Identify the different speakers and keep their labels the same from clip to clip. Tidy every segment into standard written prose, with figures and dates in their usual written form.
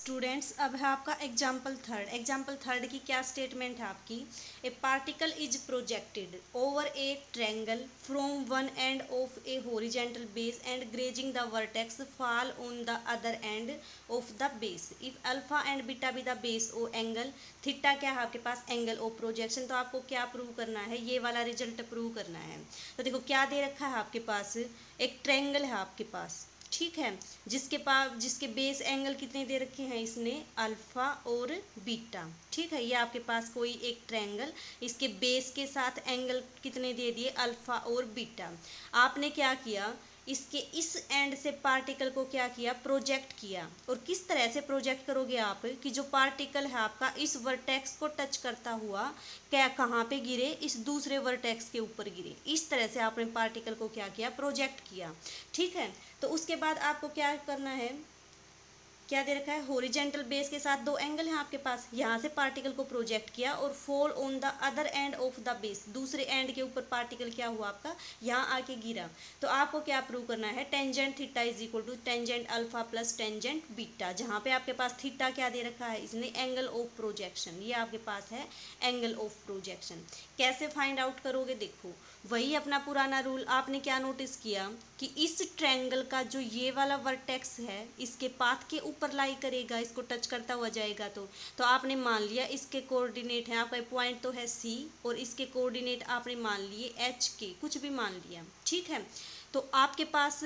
Speaker 1: Students, अब है आपका एग्जाम्पल थर्ड। एग्जाम्पल थर्ड की क्या स्टेटमेंट है आपकी? A particle is projected over a triangle from one end of a horizontal base and grazing the vertex fall on the other end of the base if alpha and beta be the base o angle theta क्या है आपके पास? Angle of projection. तो आपको क्या prove करना है? ये वाला रिजल्ट प्रूव करना है। तो देखो क्या दे रखा है आपके पास, एक ट्रायंगल है आपके पास, ठीक है, जिसके बेस एंगल कितने दे रखे हैं इसने? अल्फा और बीटा। ठीक है, ये आपके पास कोई एक ट्रायंगल, इसके बेस के साथ एंगल कितने दे दिए? अल्फा और बीटा। आपने क्या किया, इसके इस एंड से पार्टिकल को क्या किया? प्रोजेक्ट किया। और किस तरह से प्रोजेक्ट करोगे आप कि जो पार्टिकल है आपका इस वर्टेक्स को टच करता हुआ क्या कहाँ पे गिरे? इस दूसरे वर्टेक्स के ऊपर गिरे। इस तरह से आपने पार्टिकल को क्या किया? प्रोजेक्ट किया। ठीक है, तो उसके बाद आपको क्या करना है? क्या दे रखा है? हॉरिजॉन्टल बेस के साथ दो एंगल हैं आपके पास, यहाँ से पार्टिकल को प्रोजेक्ट किया और fall on the other end of the base, दूसरे एंड के ऊपर पार्टिकल क्या हुआ आपका? यहाँ आके गिरा। तो आपको क्या प्रूव करना है? Tangent theta is equal to tangent alpha plus tangent beta, जहाँ पे आपके पास थीटा क्या दे रखा है इसने? Angle of projection. ये आपके पास है एंगल ऑफ प्रोजेक्शन। कैसे फाइंड आउट करोगे? देखो वही अपना पुराना रूल। आपने क्या नोटिस किया कि इस ट्रायंगल का जो ये वाला वर्टेक्स है इसके पाथ के ऊपर लाई करेगा, इसको टच करता हुआ जाएगा। तो आपने मान लिया इसके कोऑर्डिनेट है, आपका पॉइंट तो है सी और इसके कोऑर्डिनेट आपने मान लिए एच के, कुछ भी मान लिया। ठीक है, तो आपके पास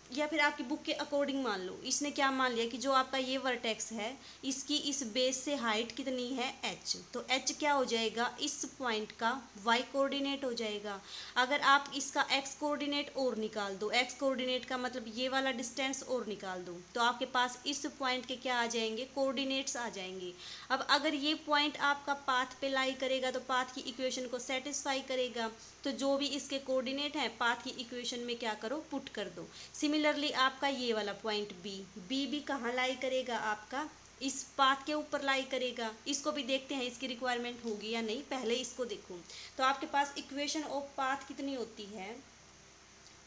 Speaker 1: या फिर आपकी बुक के अकॉर्डिंग मान लो, इसने क्या मान लिया कि जो आपका ये वर्टेक्स है इसकी इस बेस से हाइट कितनी है? h। तो h क्या हो जाएगा? इस पॉइंट का y कोऑर्डिनेट हो जाएगा। अगर आप इसका x कोऑर्डिनेट और निकाल दो, x कोऑर्डिनेट का मतलब ये वाला डिस्टेंस और निकाल दो, तो आपके पास इस पॉइंट के क्या आ जाएंगे? कोऑर्डिनेट्स आ जाएंगे। अब अगर ये पॉइंट आपका पाथ पे लाई करेगा तो पाथ की इक्वेशन को सेटिस्फाई करेगा। तो जो भी इसके कोऑर्डिनेट है पाथ की इक्वेशन में क्या करो? पुट कर दो। सिमिलरली आपका ये वाला पॉइंट बी भी कहाँ लाई करेगा? आपका इस पाथ के ऊपर लाई करेगा। इसको भी देखते हैं इसकी रिक्वायरमेंट होगी या नहीं, पहले इसको देखो। तो आपके पास इक्वेशन ऑफ पाथ कितनी होती है?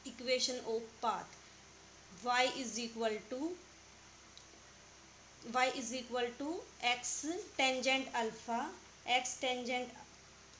Speaker 1: Equation of path y is equal to x tangent alpha, x tangent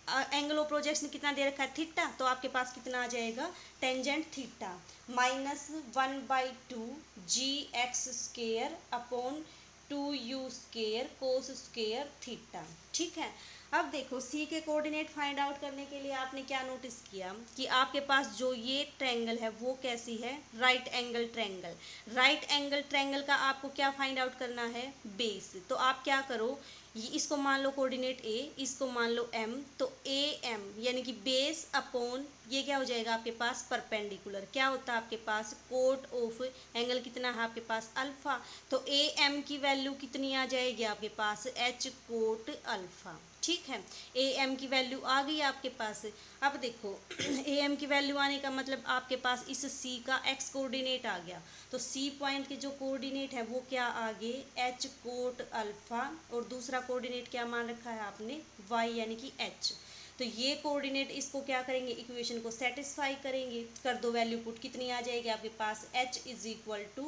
Speaker 1: angle of projection कितना दे रखा है? थीटा। तो आपके पास कितना आ जाएगा? Tangent theta minus 1/2 G X square upon 2u square cos square theta. ठीक है, अब देखो सी के कोऑर्डिनेट फाइंड आउट करने के लिए आपने क्या नोटिस किया कि आपके पास जो ये ट्रायंगल है वो कैसी है? Right angle triangle. Right angle triangle का आपको क्या फाइंड आउट करना है? बेस। तो आप क्या करो, ये इसको मान लो कोऑर्डिनेट ए, इसको मान लो एम, तो ए एम यानी कि बेस अपॉन ये क्या हो जाएगा आपके पास? परपेंडिकुलर। क्या होता है आपके पास? कोट ऑफ एंगल कितना है आपके पास? अल्फा। तो ए एम की वैल्यू कितनी आ जाएगी आपके पास? H cot alpha. ठीक है, ए एम की वैल्यू आ गई आपके पास। अब देखो ए एम की वैल्यू आने का मतलब आपके पास इस सी का एक्स कोऑर्डिनेट आ गया। तो सी पॉइंट के जो कोऑर्डिनेट है वो क्या आ गए? एच कोट अल्फा, और दूसरा कोऑर्डिनेट क्या मान रखा है आपने? वाई यानी कि एच। तो ये कोऑर्डिनेट इसको क्या करेंगे? इक्वेशन को सेटिस्फाई करेंगे। कर दो वैल्यू पुट, कितनी आ जाएगी आपके पास? H is equal to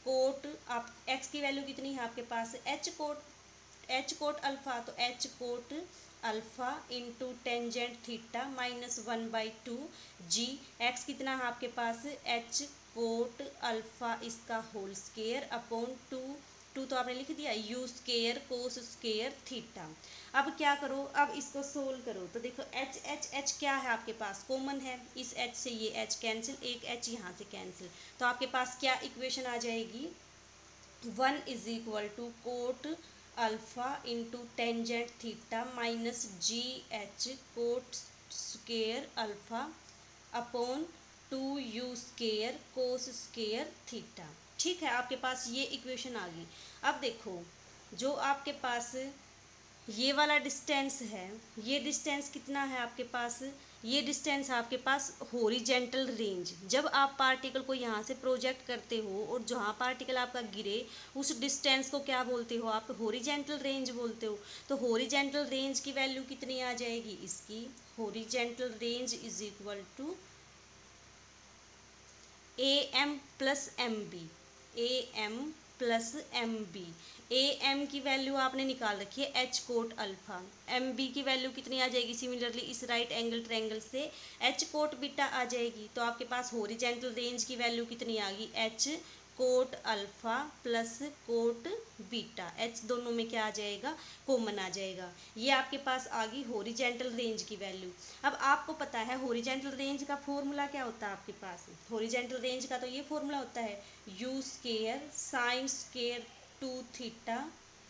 Speaker 1: cot, आप एक्स की वैल्यू कितनी है आपके पास? एच कोट अल्फा, तो H cot alpha into tangent theta minus 1/2 G X कितना है आपके पास? एच कोट अल्फा इसका होल स्केयर अपॉन टू तो आपने लिख दिया U square cos square theta. अब क्या करो, अब इसको सोल्व करो। तो देखो एच एच एच क्या है आपके पास? कॉमन है, इस एच से ये एच कैंसिल, एक एच यहाँ से कैंसिल। तो आपके पास क्या इक्वेशन आ जाएगी? 1 is equal to cot alpha into tangent theta minus g h cot square alpha upon 2u square cos square theta. ठीक है, आपके पास ये इक्वेशन आ गई। अब देखो जो आपके पास ये वाला डिस्टेंस है, ये डिस्टेंस कितना है आपके पास? ये डिस्टेंस है आपके पास हॉरिजेंटल रेंज। जब आप पार्टिकल को यहाँ से प्रोजेक्ट करते हो और जहाँ पार्टिकल आपका गिरे उस डिस्टेंस को क्या बोलते हो आप? हॉरिजेंटल रेंज बोलते हो। तो हॉरिजेंटल रेंज की वैल्यू कितनी आ जाएगी इसकी? Horizontal range is equal to a m plus m b, a m plus m b. A m की वैल्यू आपने निकाल रखी है h cot alpha, m b की वैल्यू कितनी आ जाएगी, सिमिलरली इस राइट एंगल ट्रायंगल से एच कोट बीटा आ जाएगी। तो आपके पास हॉरिजॉन्टल रेंज की वैल्यू कितनी आ गई, h cot alpha plus cot beta, h दोनों में क्या आ जाएगा, कॉमन आ जाएगा। ये आपके पास आ गई हॉरिजॉन्टल रेंज की वैल्यू। अब आपको पता है हॉरिजॉन्टल रेंज का फॉर्मूला क्या होता है आपके पास, हॉरिजॉन्टल रेंज का तो ये फॉर्मूला होता है u square sine square 2 theta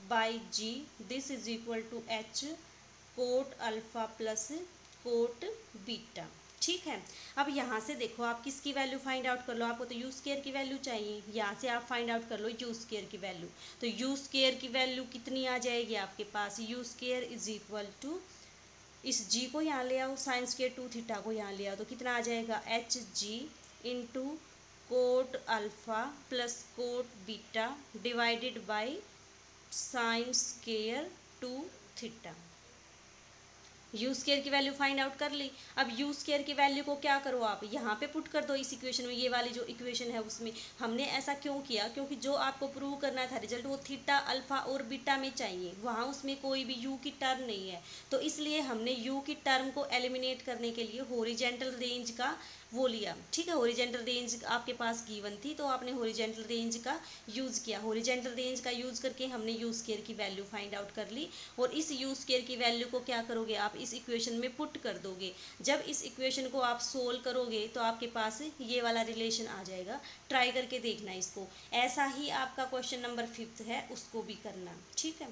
Speaker 1: by g, this is equal to h cot alpha plus cot beta. ठीक है, अब यहाँ से देखो आप किसकी वैल्यू फाइंड आउट कर लो, आपको तो यू स्केयर की वैल्यू चाहिए, यहाँ से आप फाइंड आउट कर लो यू स्केयर की वैल्यू। तो यू स्केयर की वैल्यू कितनी आ जाएगी आपके पास, U square is equal to, इस जी को यहाँ ले आओ, साइन स्केयर 2 थीटा को यहाँ ले आओ, तो कितना आ जाएगा H G into coat alpha plus cot beta divided by sine square 2 theta. You square की वैल्यू फाइंड आउट कर ली। अब यू स्केयर की वैल्यू को क्या करो आप यहाँ पे पुट कर दो इस इक्वेशन में, ये वाली जो इक्वेशन है उसमें। हमने ऐसा क्यों किया, क्योंकि जो आपको प्रूव करना था रिजल्ट वो थीटा अल्फा और बीटा में चाहिए, वहाँ उसमें कोई भी यू की टर्म नहीं है। तो इसलिए हमने यू की टर्म को एलिमिनेट करने के लिए हॉरिजॉन्टल रेंज का वो लिया। ठीक है, हॉरिजॉन्टल रेंज आपके पास गिवन थी तो आपने हॉरिजॉन्टल रेंज का यूज़ किया, हॉरिजॉन्टल रेंज का यूज़ करके हमने यू स्केयर की वैल्यू फाइंड आउट कर ली। और इस यू स्केयर की वैल्यू को क्या करोगे आप इस इक्वेशन में पुट कर दोगे। जब इस इक्वेशन को आप सोल्व करोगे तो आपके पास ये वाला रिलेशन आ जाएगा। ट्राई करके देखना इसको, ऐसा ही आपका क्वेश्चन नंबर 5 है उसको भी करना। ठीक है।